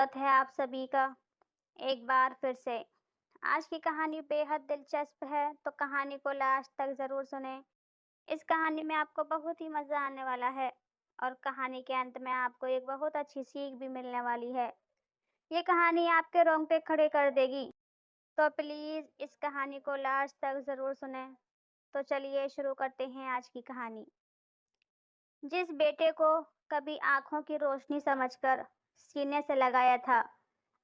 स्वागत है आप सभी का एक बार फिर से। आज की कहानी बेहद दिलचस्प है, तो कहानी को लास्ट तक ज़रूर सुनें। इस कहानी में आपको बहुत ही मज़ा आने वाला है और कहानी के अंत में आपको एक बहुत अच्छी सीख भी मिलने वाली है। ये कहानी आपके रोंगटे खड़े कर देगी, तो प्लीज़ इस कहानी को लास्ट तक ज़रूर सुनें। तो चलिए शुरू करते हैं आज की कहानी। जिस बेटे को कभी आँखों की रोशनी समझकर सीने से लगाया था,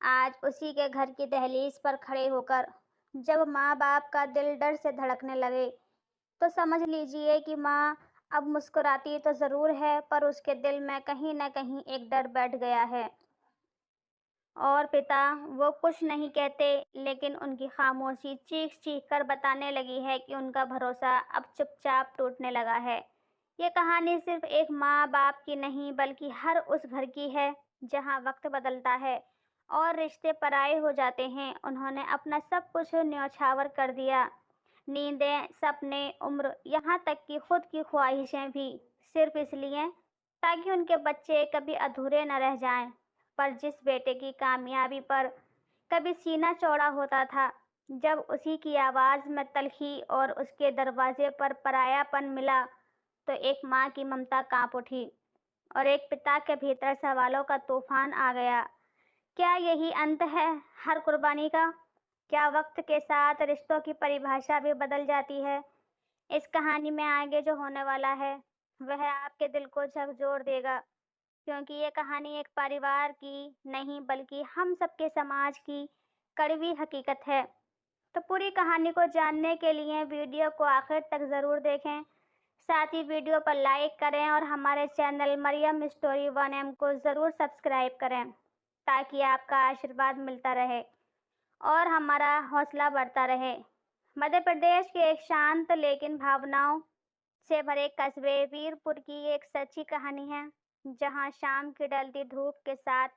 आज उसी के घर की दहलीज पर खड़े होकर जब माँ-बाप का दिल डर से धड़कने लगे, तो समझ लीजिए कि माँ अब मुस्कुराती तो ज़रूर है, पर उसके दिल में कहीं न कहीं एक डर बैठ गया है। और पिता वो कुछ नहीं कहते, लेकिन उनकी खामोशी चीख-चीख कर बताने लगी है कि उनका भरोसा अब चुपचाप टूटने लगा है। ये कहानी सिर्फ एक माँ-बाप की नहीं, बल्कि हर उस घर की है, जहाँ वक्त बदलता है और रिश्ते पराये हो जाते हैं। उन्होंने अपना सब कुछ न्यौछावर कर दिया, नींदें, सपने, उम्र, यहाँ तक कि खुद की ख्वाहिशें भी, सिर्फ इसलिए ताकि उनके बच्चे कभी अधूरे न रह जाएं। पर जिस बेटे की कामयाबी पर कभी सीना चौड़ा होता था, जब उसी की आवाज़ में तल्खी और उसके दरवाजे पर परायापन मिला, तो एक माँ की ममता कांप उठी और एक पिता के भीतर सवालों का तूफान आ गया। क्या यही अंत है हर कुर्बानी का? क्या वक्त के साथ रिश्तों की परिभाषा भी बदल जाती है? इस कहानी में आगे जो होने वाला है, वह आपके दिल को झकझोर देगा, क्योंकि ये कहानी एक परिवार की नहीं, बल्कि हम सबके समाज की कड़वी हकीकत है। तो पूरी कहानी को जानने के लिए वीडियो को आखिर तक ज़रूर देखें। साथ ही वीडियो पर लाइक करें और हमारे चैनल मरियम स्टोरी 1M को ज़रूर सब्सक्राइब करें, ताकि आपका आशीर्वाद मिलता रहे और हमारा हौसला बढ़ता रहे। मध्य प्रदेश के एक शांत लेकिन भावनाओं से भरे कस्बे वीरपुर की एक सच्ची कहानी है, जहां शाम की ढलती धूप के साथ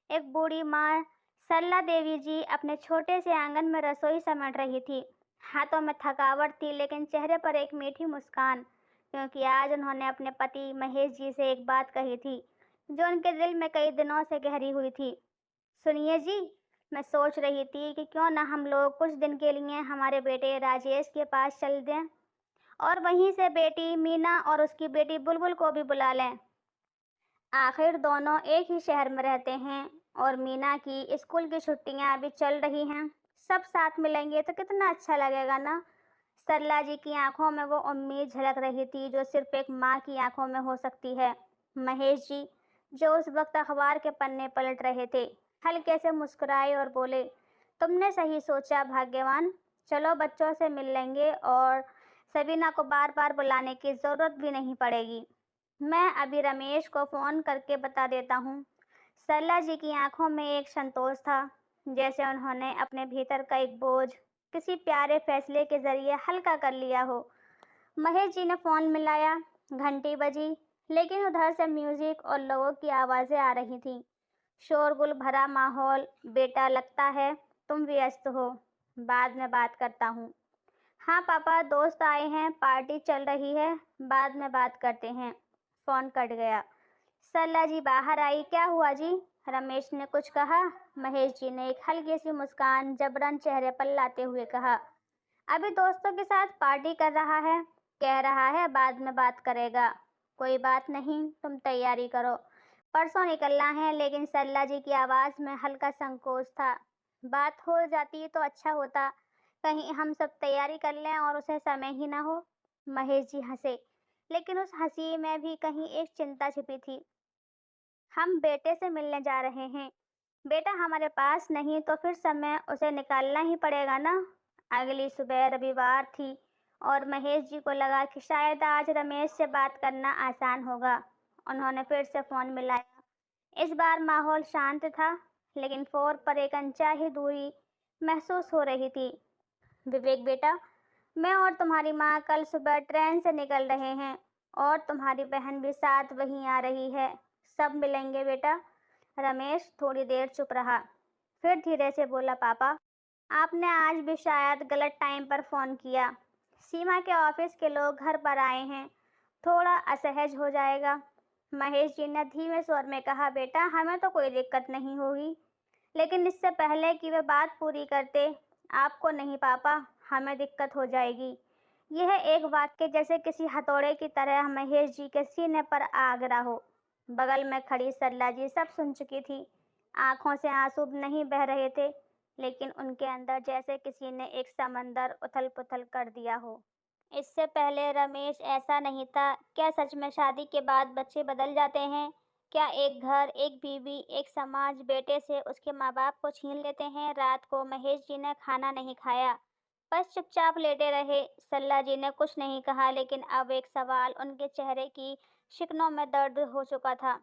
एक बूढ़ी माँ सरला देवी जी अपने छोटे से आंगन में रसोई समेट रही थी। हाथों में थकावट थी, लेकिन चेहरे पर एक मीठी मुस्कान, क्योंकि आज उन्होंने अपने पति महेश जी से एक बात कही थी, जो उनके दिल में कई दिनों से गहरी हुई थी। सुनिए जी, मैं सोच रही थी कि क्यों ना हम लोग कुछ दिन के लिए हमारे बेटे राजेश के पास चल दें और वहीं से बेटी मीना और उसकी बेटी बुलबुल को भी बुला लें। आखिर दोनों एक ही शहर में रहते हैं और मीना की स्कूल की छुट्टियां अभी चल रही हैं। सब साथ मिलेंगे तो कितना अच्छा लगेगा ना। सरला जी की आंखों में वो उम्मीद झलक रही थी, जो सिर्फ एक माँ की आंखों में हो सकती है। महेश जी, जो उस वक्त अखबार के पन्ने पलट रहे थे, हल्के से मुस्कुराए और बोले, तुमने सही सोचा भाग्यवान। चलो बच्चों से मिल लेंगे और सबीना को बार बार बुलाने की ज़रूरत भी नहीं पड़ेगी। मैं अभी रमेश को फ़ोन करके बता देता हूँ। सरला जी की आंखों में एक संतोष था, जैसे उन्होंने अपने भीतर का एक बोझ किसी प्यारे फैसले के जरिए हल्का कर लिया हो। महेश जी ने फ़ोन मिलाया, घंटी बजी, लेकिन उधर से म्यूजिक और लोगों की आवाज़ें आ रही थीं। शोरगुल भरा माहौल। बेटा, लगता है तुम व्यस्त हो, बाद में बात करता हूँ। हाँ पापा, दोस्त आए हैं, पार्टी चल रही है, बाद में बात करते हैं। फ़ोन कट गया। सरला जी बाहर आई। क्या हुआ जी? रमेश ने कुछ कहा? महेश जी ने एक हल्की सी मुस्कान जबरन चेहरे पर लाते हुए कहा, अभी दोस्तों के साथ पार्टी कर रहा है, कह रहा है बाद में बात करेगा। कोई बात नहीं, तुम तैयारी करो, परसों निकलना है। लेकिन सरला जी की आवाज़ में हल्का संकोच था। बात हो जाती तो अच्छा होता, कहीं हम सब तैयारी कर लें और उसे समय ही ना हो। महेश जी हंसे, लेकिन उस हंसी में भी कहीं एक चिंता छिपी थी। हम बेटे से मिलने जा रहे हैं, बेटा हमारे पास नहीं तो फिर समय उसे निकालना ही पड़ेगा ना। अगली सुबह रविवार थी और महेश जी को लगा कि शायद आज रमेश से बात करना आसान होगा। उन्होंने फिर से फ़ोन मिलाया। इस बार माहौल शांत था, लेकिन फ़ोन पर एक अनचाही दूरी महसूस हो रही थी। विवेक बेटा, मैं और तुम्हारी माँ कल सुबह ट्रेन से निकल रहे हैं और तुम्हारी बहन भी साथ वहीं आ रही है। सब मिलेंगे बेटा। रमेश थोड़ी देर चुप रहा, फिर धीरे से बोला, पापा, आपने आज भी शायद गलत टाइम पर फ़ोन किया। सीमा के ऑफिस के लोग घर पर आए हैं, थोड़ा असहज हो जाएगा। महेश जी ने धीमे स्वर में कहा, बेटा हमें तो कोई दिक्कत नहीं होगी, लेकिन इससे पहले कि वे बात पूरी करते, आपको नहीं पापा, हमें दिक्कत हो जाएगी। यह एक वाक्य जैसे किसी हथौड़े की तरह महेश जी के सीने पर आ गिरा हो। बगल में खड़ी सरला जी सब सुन चुकी थी। आंखों से आंसू नहीं बह रहे थे, लेकिन उनके अंदर जैसे किसी ने एक समंदर उथल पुथल कर दिया हो। इससे पहले रमेश ऐसा नहीं था। क्या सच में शादी के बाद बच्चे बदल जाते हैं? क्या एक घर, एक बीवी, एक समाज बेटे से उसके माँ बाप को छीन लेते हैं? रात को महेश जी ने खाना नहीं खाया, बस चुपचाप लेटे रहे। सल्ला जी ने कुछ नहीं कहा, लेकिन अब एक सवाल उनके चेहरे की शिकनों में दर्द हो चुका था।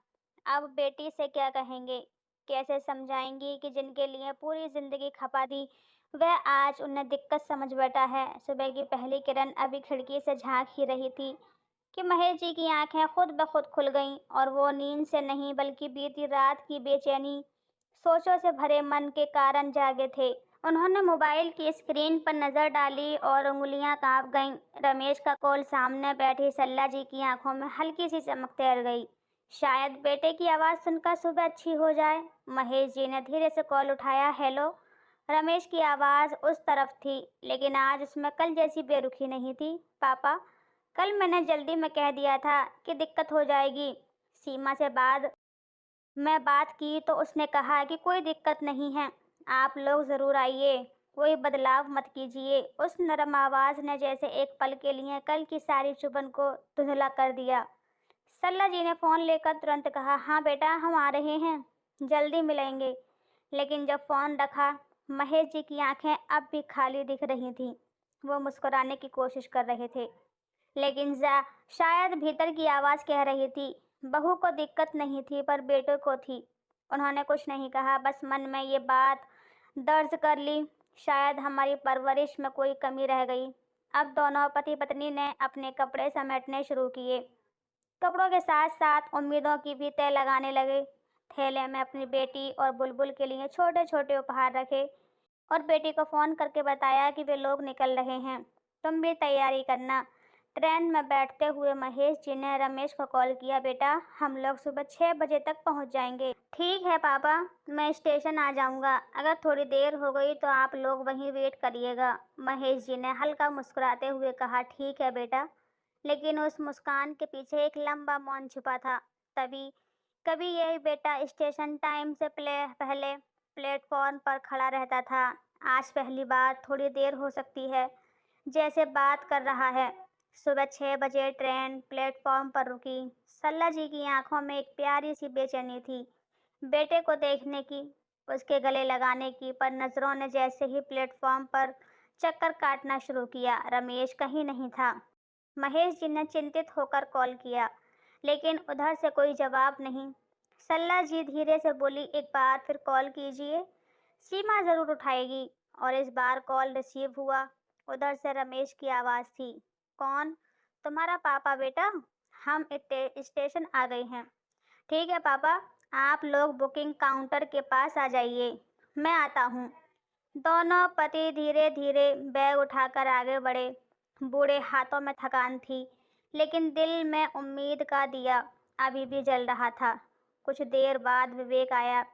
अब बेटी से क्या कहेंगे? कैसे समझाएंगी कि जिनके लिए पूरी जिंदगी खपा दी, वह आज उन्हें दिक्कत समझ बैठा है। सुबह की पहली किरण अभी खिड़की से झांक ही रही थी कि महेश जी की आंखें खुद ब खुद खुल गईं, और वो नींद से नहीं बल्कि बीती रात की बेचैनी, सोचों से भरे मन के कारण जागे थे। उन्होंने मोबाइल की स्क्रीन पर नजर डाली और उंगलियां कांप गईं। रमेश का कॉल। सामने बैठी सल्ला जी की आंखों में हल्की सी चमक तैर गई। शायद बेटे की आवाज़ सुनकर सुबह अच्छी हो जाए। महेश जी ने धीरे से कॉल उठाया। हेलो। रमेश की आवाज़ उस तरफ थी, लेकिन आज उसमें कल जैसी बेरुखी नहीं थी। पापा, कल मैंने जल्दी में कह दिया था कि दिक्कत हो जाएगी। सीमा से मैं बात की तो उसने कहा कि कोई दिक्कत नहीं है, आप लोग ज़रूर आइए, कोई बदलाव मत कीजिए। उस नरम आवाज़ ने जैसे एक पल के लिए कल की सारी चुभन को धुंधला कर दिया। सल्ला जी ने फ़ोन लेकर तुरंत कहा, हाँ बेटा हम आ रहे हैं, जल्दी मिलेंगे। लेकिन जब फ़ोन रखा, महेश जी की आंखें अब भी खाली दिख रही थीं। वो मुस्कुराने की कोशिश कर रहे थे, लेकिन शायद भीतर की आवाज़ कह रही थी, बहू को दिक्कत नहीं थी पर बेटे को थी। उन्होंने कुछ नहीं कहा, बस मन में ये बात दर्ज कर ली, शायद हमारी परवरिश में कोई कमी रह गई। अब दोनों पति पत्नी ने अपने कपड़े समेटने शुरू किए। कपड़ों के साथ साथ उम्मीदों की भी तय लगाने लगे। थैले में अपनी बेटी और बुलबुल के लिए छोटे छोटे उपहार रखे, और बेटी को फ़ोन करके बताया कि वे लोग निकल रहे हैं, तुम भी तैयारी करना। ट्रेन में बैठते हुए महेश जी ने रमेश को कॉल किया, बेटा हम लोग सुबह 6 बजे तक पहुंच जाएंगे। ठीक है पापा, मैं स्टेशन आ जाऊंगा, अगर थोड़ी देर हो गई तो आप लोग वहीं वेट करिएगा। महेश जी ने हल्का मुस्कुराते हुए कहा, ठीक है बेटा। लेकिन उस मुस्कान के पीछे एक लंबा मौन छुपा था। तभी कभी यही बेटा स्टेशन टाइम से पहले प्लेटफॉर्म पर खड़ा रहता था। आज पहली बार थोड़ी देर हो सकती है, जैसे बात कर रहा है। सुबह 6 बजे ट्रेन प्लेटफॉर्म पर रुकी। सल्ला जी की आंखों में एक प्यारी सी बेचैनी थी, बेटे को देखने की, उसके गले लगाने की, पर नज़रों ने जैसे ही प्लेटफॉर्म पर चक्कर काटना शुरू किया, रमेश कहीं नहीं था। महेश जी ने चिंतित होकर कॉल किया, लेकिन उधर से कोई जवाब नहीं। सल्ला जी धीरे से बोली, एक बार फिर कॉल कीजिए, सीमा ज़रूर उठाएगी। और इस बार कॉल रिसीव हुआ। उधर से रमेश की आवाज़ थी, कौन? तुम्हारा पापा बेटा, हम स्टेशन आ गए हैं। ठीक है पापा, आप लोग बुकिंग काउंटर के पास आ जाइए, मैं आता हूँ। दोनों पति धीरे धीरे बैग उठाकर आगे बढ़े। बूढ़े हाथों में थकान थी, लेकिन दिल में उम्मीद का दिया अभी भी जल रहा था। कुछ देर बाद विवेक आया,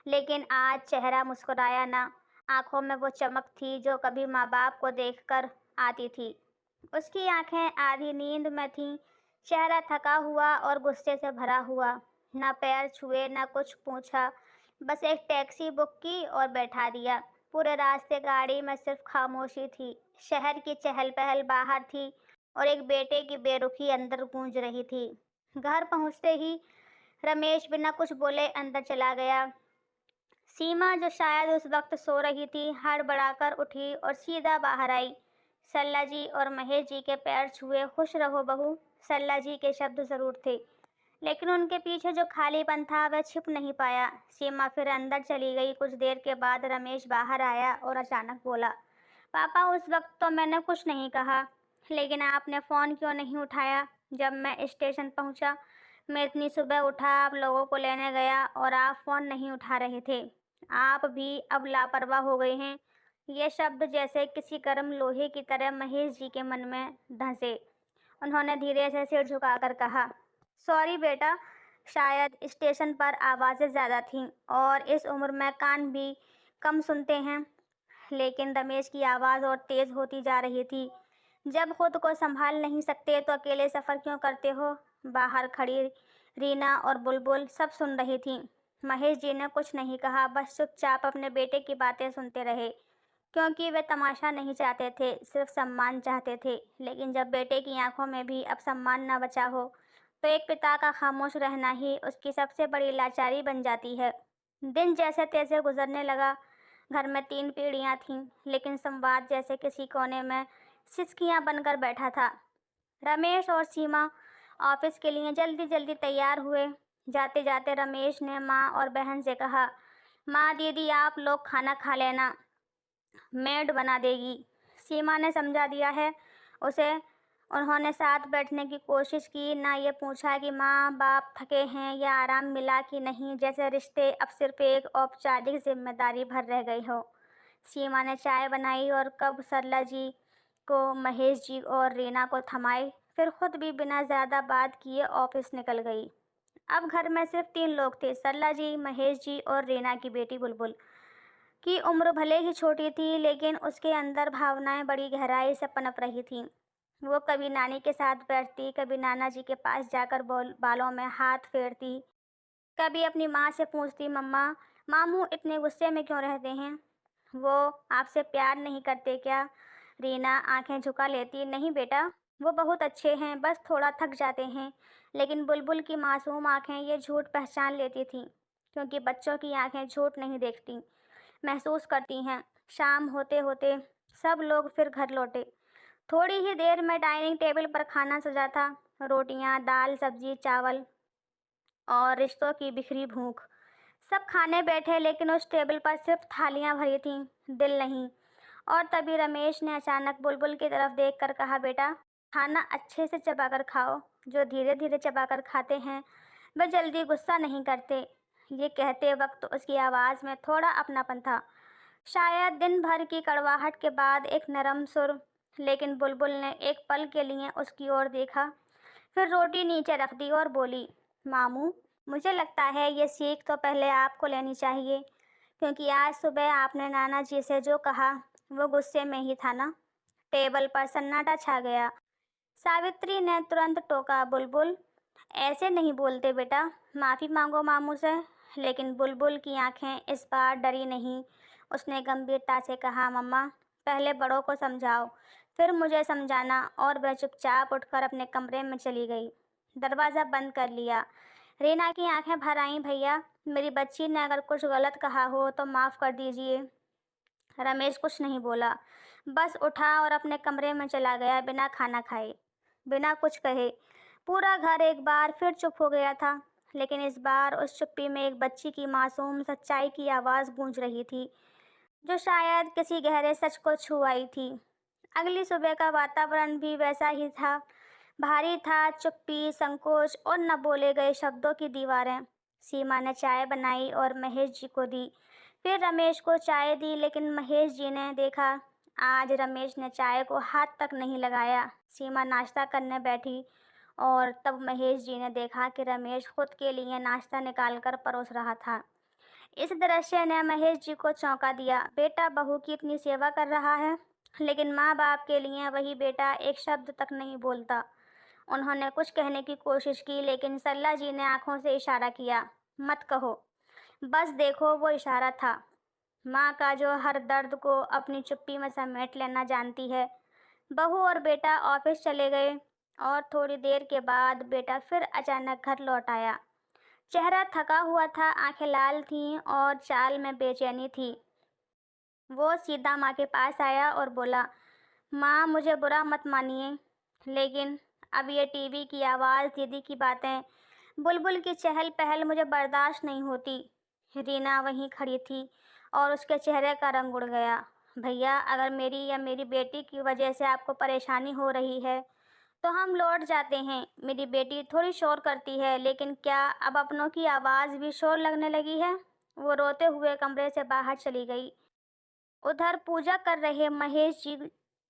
लेकिन आज चेहरा मुस्कुराया ना। आंखों में वो चमक थी जो कभी माँ बाप को देखकर आती थी। उसकी आंखें आधी नींद में थीं, चेहरा थका हुआ और गुस्से से भरा हुआ। ना पैर छुए ना कुछ पूछा, बस एक टैक्सी बुक की और बैठा दिया। पूरे रास्ते गाड़ी में सिर्फ खामोशी थी। शहर की चहल पहल बाहर थी, और एक बेटे की बेरुखी अंदर गूंज रही थी। घर पहुंचते ही रमेश बिना कुछ बोले अंदर चला गया। सीमा, जो शायद उस वक्त सो रही थी, हड़बड़ाकर उठी और सीधा बाहर आई। सल्ला जी और महेश जी के पैर छुए। खुश रहो बहू, सल्ला जी के शब्द ज़रूर थे, लेकिन उनके पीछे जो खालीपन था वह छिप नहीं पाया। सीमा फिर अंदर चली गई। कुछ देर के बाद रमेश बाहर आया और अचानक बोला, पापा उस वक्त तो मैंने कुछ नहीं कहा, लेकिन आपने फ़ोन क्यों नहीं उठाया जब मैं स्टेशन पहुंचा? मैं इतनी सुबह उठा, आप लोगों को लेने गया, और आप फ़ोन नहीं उठा रहे थे। आप भी अब लापरवाह हो गए हैं। ये शब्द जैसे किसी गर्म लोहे की तरह महेश जी के मन में धंसे। उन्होंने धीरे से सिर झुकाकर कहा, सॉरी बेटा, शायद स्टेशन पर आवाज़ें ज़्यादा थीं और इस उम्र में कान भी कम सुनते हैं। लेकिन रमेश की आवाज़ और तेज़ होती जा रही थी। जब खुद को संभाल नहीं सकते तो अकेले सफ़र क्यों करते हो? बाहर खड़ी रीना और बुलबुल सब सुन रही थीं। महेश जी ने कुछ नहीं कहा, बस चुपचाप अपने बेटे की बातें सुनते रहे, क्योंकि वे तमाशा नहीं चाहते थे, सिर्फ सम्मान चाहते थे। लेकिन जब बेटे की आंखों में भी अब सम्मान न बचा हो, तो एक पिता का खामोश रहना ही उसकी सबसे बड़ी लाचारी बन जाती है। दिन जैसे तैसे गुजरने लगा। घर में 3 पीढ़ियाँ थीं, लेकिन संवाद जैसे किसी कोने में सिसकियाँ बनकर बैठा था। रमेश और सीमा ऑफिस के लिए जल्दी जल्दी तैयार हुए। जाते जाते रमेश ने माँ और बहन से कहा, माँ दीदी आप लोग खाना खा लेना, मेड बना देगी। सीमा ने समझा दिया है उसे। उन्होंने साथ बैठने की कोशिश की, ना ये पूछा कि माँ बाप थके हैं या आराम मिला कि नहीं, जैसे रिश्ते अब सिर्फ एक औपचारिक जिम्मेदारी भर रह गई हो। सीमा ने चाय बनाई और कब सरला जी को, महेश जी और रीना को थमाई, फिर खुद भी बिना ज़्यादा बात किए ऑफिस निकल गई। अब घर में सिर्फ 3 लोग थे, सरला जी, महेश जी और रीना की बेटी बुलबुल। की उम्र भले ही छोटी थी, लेकिन उसके अंदर भावनाएं बड़ी गहराई से पनप रही थीं। वो कभी नानी के साथ बैठती, कभी नाना जी के पास जाकर बालों में हाथ फेरती, कभी अपनी माँ से पूछती, मम्मा मामू इतने गुस्से में क्यों रहते हैं? वो आपसे प्यार नहीं करते क्या? रीना आंखें झुका लेती, नहीं बेटा, वो बहुत अच्छे हैं, बस थोड़ा थक जाते हैं। लेकिन बुलबुल की मासूम आंखें ये झूठ पहचान लेती थीं, क्योंकि बच्चों की आंखें झूठ नहीं देखती, महसूस करती हैं। शाम होते होते सब लोग फिर घर लौटे। थोड़ी ही देर में डाइनिंग टेबल पर खाना सजा था। रोटियां, दाल, सब्जी, चावल और रिश्तों की बिखरी भूख। सब खाने बैठे, लेकिन उस टेबल पर सिर्फ थालियां भरी थीं, दिल नहीं। और तभी रमेश ने अचानक बुलबुल की तरफ देखकर कहा, बेटा खाना अच्छे से चबाकर खाओ, जो धीरे धीरे चबाकर खाते हैं वे जल्दी गुस्सा नहीं करते। ये कहते वक्त उसकी आवाज़ में थोड़ा अपनापन था, शायद दिन भर की कड़वाहट के बाद एक नरम सुर। लेकिन बुलबुल ने एक पल के लिए उसकी ओर देखा, फिर रोटी नीचे रख दी और बोली, मामू मुझे लगता है ये सीख तो पहले आपको लेनी चाहिए, क्योंकि आज सुबह आपने नाना जी से जो कहा वो गुस्से में ही था ना। टेबल पर सन्नाटा छा गया। सावित्री ने तुरंत टोका, बुलबुल ऐसे नहीं बोलते बेटा, माफ़ी मांगो मामू से। लेकिन बुलबुल की आंखें इस बार डरी नहीं। उसने गंभीरता से कहा, मम्मा पहले बड़ों को समझाओ, फिर मुझे समझाना। और वह चुपचाप उठकर अपने कमरे में चली गई, दरवाज़ा बंद कर लिया। रीना की आंखें भर आईं, भैया मेरी बच्ची ने अगर कुछ गलत कहा हो तो माफ़ कर दीजिए। रमेश कुछ नहीं बोला, बस उठा और अपने कमरे में चला गया, बिना खाना खाए, बिना कुछ कहे। पूरा घर एक बार फिर चुप हो गया था, लेकिन इस बार उस चुप्पी में एक बच्ची की मासूम सच्चाई की आवाज़ गूंज रही थी, जो शायद किसी गहरे सच को छू आई थी। अगली सुबह का वातावरण भी वैसा ही था, भारी था, चुप्पी, संकोच और न बोले गए शब्दों की दीवारें। सीमा ने चाय बनाई और महेश जी को दी, फिर रमेश को चाय दी, लेकिन महेश जी ने देखा आज रमेश ने चाय को हाथ तक नहीं लगाया। सीमा नाश्ता करने बैठी और तब महेश जी ने देखा कि रमेश खुद के लिए नाश्ता निकालकर परोस रहा था। इस दृश्य ने महेश जी को चौंका दिया। बेटा बहू की इतनी सेवा कर रहा है, लेकिन माँ बाप के लिए वही बेटा एक शब्द तक नहीं बोलता। उन्होंने कुछ कहने की कोशिश की, लेकिन सरला जी ने आंखों से इशारा किया, मत कहो, बस देखो। वो इशारा था माँ का, जो हर दर्द को अपनी चुप्पी में समेट लेना जानती है। बहू और बेटा ऑफिस चले गए और थोड़ी देर के बाद बेटा फिर अचानक घर लौट आया। चेहरा थका हुआ था, आंखें लाल थीं और चाल में बेचैनी थी। वो सीधा माँ के पास आया और बोला, माँ मुझे बुरा मत मानिए, लेकिन अब ये टीवी की आवाज़, दीदी की बातें, बुलबुल की चहल पहल मुझे बर्दाश्त नहीं होती। रीना वहीं खड़ी थी और उसके चेहरे का रंग उड़ गया। भैया अगर मेरी या मेरी बेटी की वजह से आपको परेशानी हो रही है तो हम लौट जाते हैं। मेरी बेटी थोड़ी शोर करती है, लेकिन क्या अब अपनों की आवाज़ भी शोर लगने लगी है? वो रोते हुए कमरे से बाहर चली गई। उधर पूजा कर रहे महेश जी,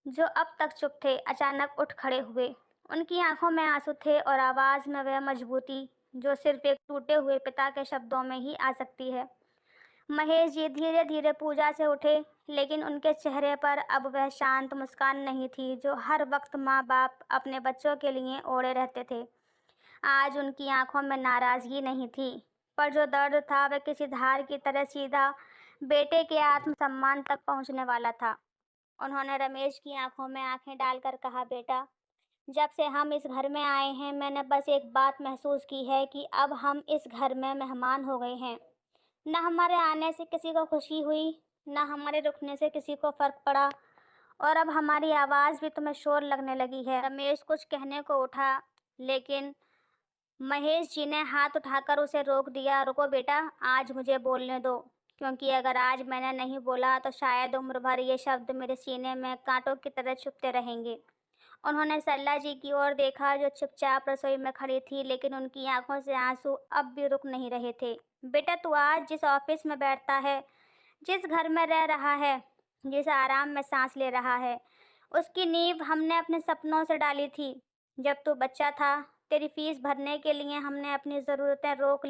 जो अब तक चुप थे, अचानक उठ खड़े हुए। उनकी आंखों में आंसू थे और आवाज़ में वह मजबूती जो सिर्फ एक टूटे हुए पिता के शब्दों में ही आ सकती है। महेश जी धीरे धीरे पूजा से उठे, लेकिन उनके चेहरे पर अब वह शांत मुस्कान नहीं थी जो हर वक्त माँ बाप अपने बच्चों के लिए ओढ़े रहते थे। आज उनकी आंखों में नाराजगी नहीं थी, पर जो दर्द था वह किसी धार की तरह सीधा बेटे के आत्मसम्मान तक पहुंचने वाला था। उन्होंने रमेश की आंखों में आंखें डालकर कहा, बेटा, जब से हम इस घर में आए हैं मैंने बस एक बात महसूस की है कि अब हम इस घर में मेहमान हो गए हैं। न हमारे आने से किसी को खुशी हुई, न हमारे रुकने से किसी को फर्क पड़ा, और अब हमारी आवाज़ भी तुम्हें शोर लगने लगी है। रमेश कुछ कहने को उठा, लेकिन महेश जी ने हाथ उठाकर उसे रोक दिया। रुको बेटा, आज मुझे बोलने दो, क्योंकि अगर आज मैंने नहीं बोला तो शायद उम्र भर ये शब्द मेरे सीने में कांटों की तरह चुभते रहेंगे। उन्होंने सरला जी की ओर देखा जो चुपचाप रसोई में खड़ी थी, लेकिन उनकी आंखों से आंसू अब भी रुक नहीं रहे थे। बेटा, तू आज जिस ऑफिस में बैठता है, जिस घर में रह रहा है, जिस आराम में सांस ले रहा है, उसकी नींव हमने अपने सपनों से डाली थी। जब तू बच्चा था, तेरी फीस भरने के लिए हमने अपनी ज़रूरतें रोक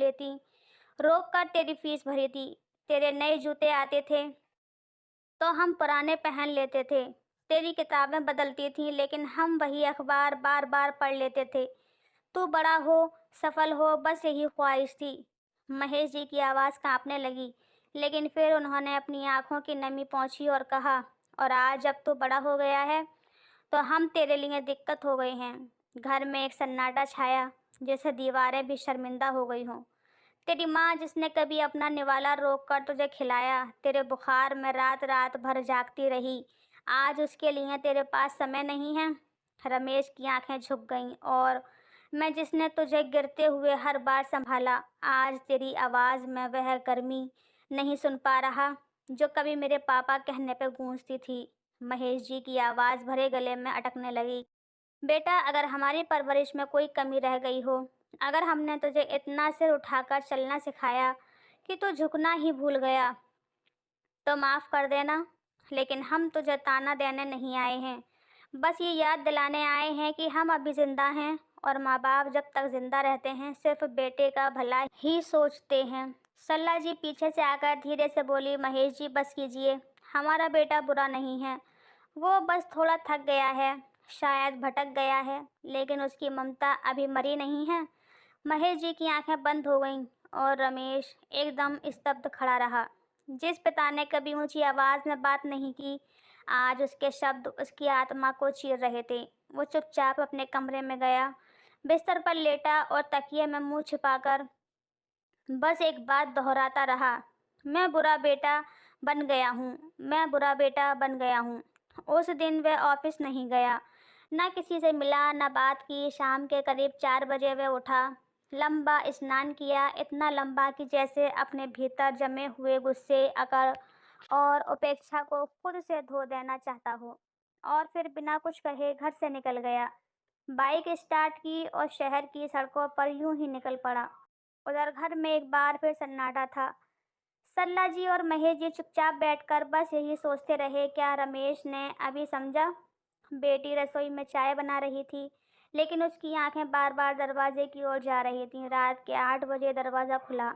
कर तेरी फीस भरी थी। तेरे नए जूते आते थे तो हम पुराने पहन लेते थे। तेरी किताबें बदलती थीं, लेकिन हम वही अखबार बार बार पढ़ लेते थे। तू बड़ा हो, सफल हो, बस यही ख्वाहिश थी। महेश जी की आवाज़ कांपने लगी, लेकिन फिर उन्होंने अपनी आंखों की नमी पोंछी और कहा, और आज जब तू बड़ा हो गया है तो हम तेरे लिए दिक्कत हो गए हैं। घर में एक सन्नाटा छाया, जैसे दीवारें भी शर्मिंदा हो गई हों। तेरी माँ जिसने कभी अपना निवाला रोक कर तुझे खिलाया, तेरे बुखार में रात रात भर जागती रही, आज उसके लिए तेरे पास समय नहीं है। रमेश की आंखें झुक गईं, और मैं जिसने तुझे गिरते हुए हर बार संभाला, आज तेरी आवाज़ में वह गर्मी नहीं सुन पा रहा जो कभी मेरे पापा कहने पे गूंजती थी। महेश जी की आवाज़ भरे गले में अटकने लगी। बेटा, अगर हमारी परवरिश में कोई कमी रह गई हो, अगर हमने तुझे इतना सिर उठाकर चलना सिखाया कि तू झुकना ही भूल गया, तो माफ़ कर देना। लेकिन हम तुझे ताना देने नहीं आए हैं, बस ये याद दिलाने आए हैं कि हम अभी ज़िंदा हैं, और माँ बाप जब तक ज़िंदा रहते हैं सिर्फ बेटे का भला ही सोचते हैं। सल्ला जी पीछे से आकर धीरे से बोली, महेश जी बस कीजिए, हमारा बेटा बुरा नहीं है, वो बस थोड़ा थक गया है, शायद भटक गया है, लेकिन उसकी ममता अभी मरी नहीं है। महेश जी की आंखें बंद हो गईं, और रमेश एकदम स्तब्ध खड़ा रहा। जिस पिता ने कभी ऊंची आवाज़ में बात नहीं की, आज उसके शब्द उसकी आत्मा को चीर रहे थे। वो चुपचाप अपने कमरे में गया, बिस्तर पर लेटा और तकिए में मुंह छिपाकर बस एक बात दोहराता रहा, मैं बुरा बेटा बन गया हूँ, मैं बुरा बेटा बन गया हूँ। उस दिन वह ऑफिस नहीं गया, ना किसी से मिला, ना बात की। शाम के करीब 4 बजे वह उठा, लंबा स्नान किया, इतना लंबा कि जैसे अपने भीतर जमे हुए गुस्से, अकड़ और उपेक्षा को खुद से धो देना चाहता हो, और फिर बिना कुछ कहे घर से निकल गया। बाइक स्टार्ट की और शहर की सड़कों पर यूं ही निकल पड़ा। उधर घर में एक बार फिर सन्नाटा था। सल्ला जी और महेश जी चुपचाप बैठकर बस यही सोचते रहे, क्या रमेश ने अभी समझा। बेटी रसोई में चाय बना रही थी, लेकिन उसकी आंखें बार बार दरवाजे की ओर जा रही थीं। रात के 8 बजे दरवाज़ा खुला।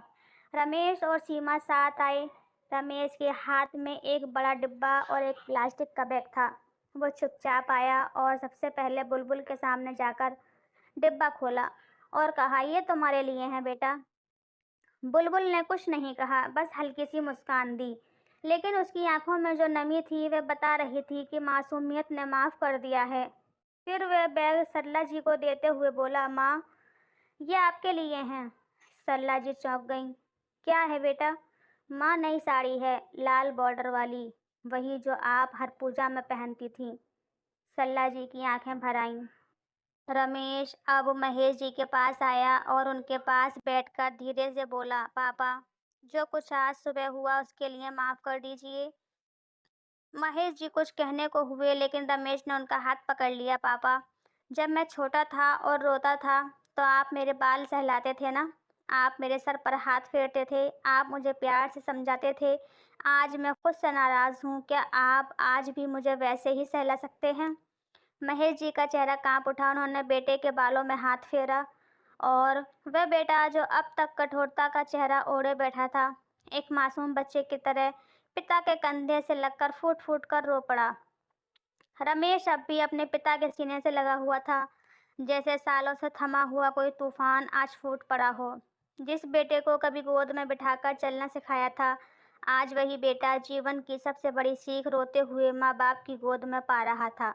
रमेश और सीमा साथ आए। रमेश के हाथ में एक बड़ा डिब्बा और एक प्लास्टिक का बैग था। वो चुपचाप आया और सबसे पहले बुलबुल के सामने जाकर डिब्बा खोला और कहा, ये तुम्हारे लिए है बेटा। बुलबुल ने कुछ नहीं कहा, बस हल्की सी मुस्कान दी, लेकिन उसकी आंखों में जो नमी थी वह बता रही थी कि मासूमियत ने माफ़ कर दिया है। फिर वह बैग सरला जी को देते हुए बोला, माँ, ये आपके लिए हैं। सरला जी चौंक गईं। क्या है बेटा? माँ, नई साड़ी है, लाल बॉर्डर वाली, वही जो आप हर पूजा में पहनती थी। सरला जी की आंखें भर आईं। रमेश अब महेश जी के पास आया और उनके पास बैठकर धीरे से बोला, पापा, जो कुछ आज सुबह हुआ उसके लिए माफ़ कर दीजिए। महेश जी कुछ कहने को हुए, लेकिन रमेश ने उनका हाथ पकड़ लिया। पापा, जब मैं छोटा था और रोता था तो आप मेरे बाल सहलाते थे ना, आप मेरे सर पर हाथ फेरते थे, आप मुझे प्यार से समझाते थे। आज मैं खुद से नाराज़ हूँ, क्या आप आज भी मुझे वैसे ही सहला सकते हैं? महेश जी का चेहरा काँप उठा। उन्होंने बेटे के बालों में हाथ फेरा और वह बेटा जो अब तक कठोरता का चेहरा ओढ़े बैठा था, एक मासूम बच्चे की तरह पिता के कंधे से लगकर फूट-फूट कर रो पड़ा। रमेश अब भी अपने पिता के सीने से लगा हुआ था, जैसे सालों से थमा हुआ कोई तूफान आज फूट पड़ा हो। जिस बेटे को कभी गोद में बिठाकर चलना सिखाया था, आज वही बेटा जीवन की सबसे बड़ी सीख रोते हुए माँ-बाप की गोद में पा रहा था।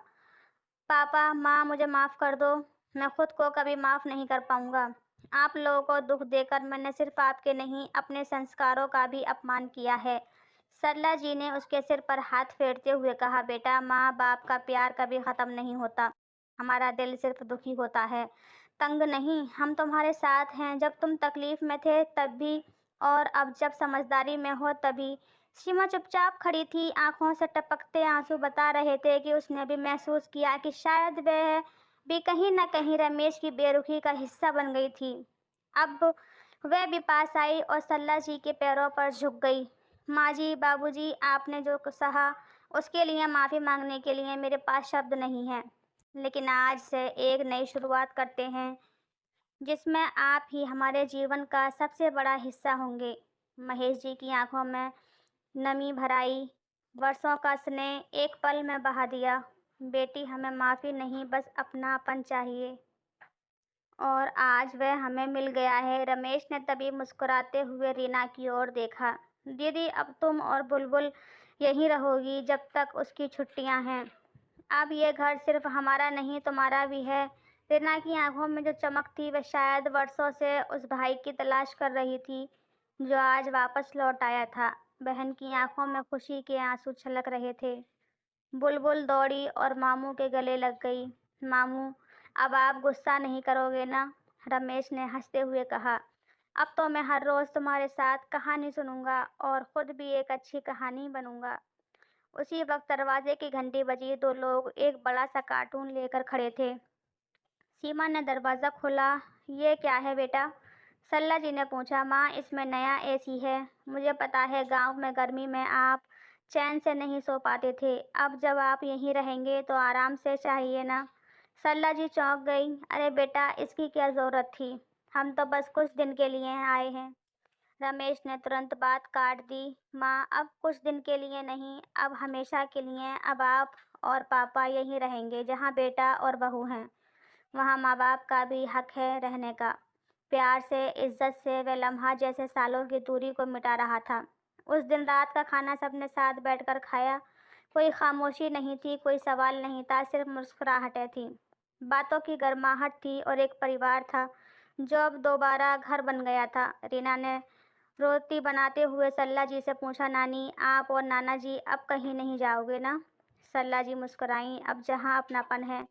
पापा, माँ, मुझे माफ़ कर दो। मैं खुद को कभी माफ़ नहीं कर पाऊँगा। आप लोगों को दुःख देकर मैंने सिर्फ़ आपके नहीं, अपने संस्कारों का भी अपमान किया है। सरला जी ने उसके सिर पर हाथ फेरते हुए कहा, बेटा, माँ-बाप का प्यार कभी ख़त्म नहीं होता। हमारा दिल सिर्फ़ दुखी होता है, तंग नहीं। हम तुम्हारे साथ हैं, जब तुम तकलीफ़ में थे तब भी और अब जब समझदारी में हो तभी। सीमा चुपचाप खड़ी थी, आँखों से टपकते आँसू बता रहे थे कि उसने भी महसूस किया कि शायद वह भी कहीं न कहीं रमेश की बेरुखी का हिस्सा बन गई थी। अब वह भी पास आई और सरला जी के पैरों पर झुक गई। माँ जी, बाबूजी, आपने जो सहा उसके लिए माफ़ी माँगने के लिए मेरे पास शब्द नहीं हैं। लेकिन आज से एक नई शुरुआत करते हैं, जिसमें आप ही हमारे जीवन का सबसे बड़ा हिस्सा होंगे। महेश जी की आँखों में नमी भर आई। वर्षों का स्नेह एक पल में बहा दिया। बेटी, हमें माफ़ी नहीं, बस अपनापन चाहिए। और आज वह हमें मिल गया है। रमेश ने तभी मुस्कुराते हुए रीना की ओर देखा। दीदी, अब तुम और बुलबुल यहीं रहोगी जब तक उसकी छुट्टियां हैं। अब ये घर सिर्फ हमारा नहीं, तुम्हारा भी है। रीना की आंखों में जो चमक थी, वह शायद वर्षों से उस भाई की तलाश कर रही थी, जो आज वापस लौट आया था। बहन की आंखों में खुशी के आंसू छलक रहे थे। बुलबुल दौड़ी और मामू के गले लग गई। मामू, अब आप गुस्सा नहीं करोगे ना? रमेश ने हंसते हुए कहा। अब तो मैं हर रोज तुम्हारे साथ कहानी सुनूंगा और खुद भी एक अच्छी कहानी बनूंगा। उसी वक्त दरवाजे की घंटी बजी। दो लोग एक बड़ा सा कार्टून लेकर खड़े थे। सीमा ने दरवाज़ा खोला। ये क्या है बेटा? सल्ला जी ने पूछा। माँ, इसमें नया एसी है। मुझे पता है, गांव में गर्मी में आप चैन से नहीं सो पाते थे। अब जब आप यहीं रहेंगे तो आराम से चाहिए ना? सल्ला जी चौंक गई। अरे बेटा, इसकी क्या ज़रूरत थी? हम तो बस कुछ दिन के लिए आए हैं। रमेश ने तुरंत बात काट दी। माँ, अब कुछ दिन के लिए नहीं, अब हमेशा के लिए। अब आप और पापा यहीं रहेंगे। जहाँ बेटा और बहू हैं, वहाँ माँ-बाप का भी हक है रहने का। प्यार से, इज़्ज़त से वह लम्हा जैसे सालों की दूरी को मिटा रहा था। उस दिन रात का खाना सबने साथ बैठकर खाया। कोई खामोशी नहीं थी, कोई सवाल नहीं था, सिर्फ मुस्कुराहटें थीं। बातों की गर्माहट थी और एक परिवार था जो अब दोबारा घर बन गया था। रीना ने रोटी बनाते हुए सल्ला जी से पूछा, नानी, आप और नाना जी अब कहीं नहीं जाओगे ना? सल्ला जी मुस्कुराईं। अब जहाँ अपनापन है,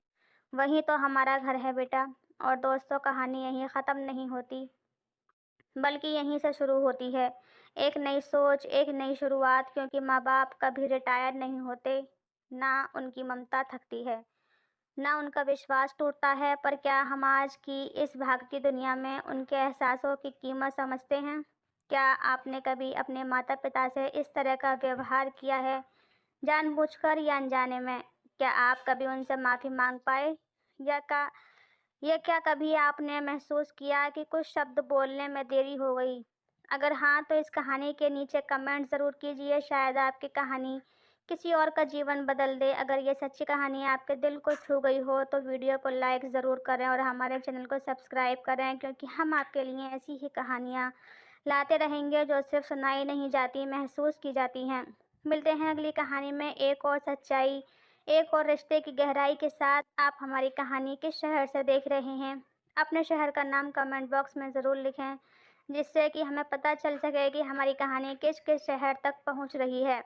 वही तो हमारा घर है बेटा। और दोस्तों, कहानी यहीं ख़त्म नहीं होती, बल्कि यहीं से शुरू होती है। एक नई सोच, एक नई शुरुआत, क्योंकि माँ-बाप कभी रिटायर नहीं होते, ना उनकी ममता थकती है, ना उनका विश्वास टूटता है। पर क्या हम आज की इस भागती दुनिया में उनके एहसासों की कीमत समझते हैं? क्या आपने कभी अपने माता-पिता से इस तरह का व्यवहार किया है, जानबूझकर या अनजाने में? क्या आप कभी उनसे माफ़ी माँग पाए? या का ये क्या कभी आपने महसूस किया कि कुछ शब्द बोलने में देरी हो गई? अगर हाँ, तो इस कहानी के नीचे कमेंट ज़रूर कीजिए। शायद आपकी कहानी किसी और का जीवन बदल दे। अगर ये सच्ची कहानी आपके दिल को छू गई हो, तो वीडियो को लाइक ज़रूर करें और हमारे चैनल को सब्सक्राइब करें, क्योंकि हम आपके लिए ऐसी ही कहानियाँ लाते रहेंगे जो सिर्फ सुनाई नहीं जाती, महसूस की जाती हैं। मिलते हैं अगली कहानी में एक और सच्चाई, एक और रिश्ते की गहराई के साथ। आप हमारी कहानी किस शहर से देख रहे हैं? अपने शहर का नाम कमेंट बॉक्स में ज़रूर लिखें, जिससे कि हमें पता चल सके कि हमारी कहानी किस किस शहर तक पहुंच रही है।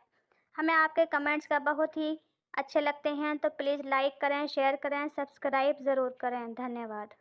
हमें आपके कमेंट्स का बहुत ही अच्छे लगते हैं, तो प्लीज़ लाइक करें, शेयर करें, सब्सक्राइब ज़रूर करें। धन्यवाद।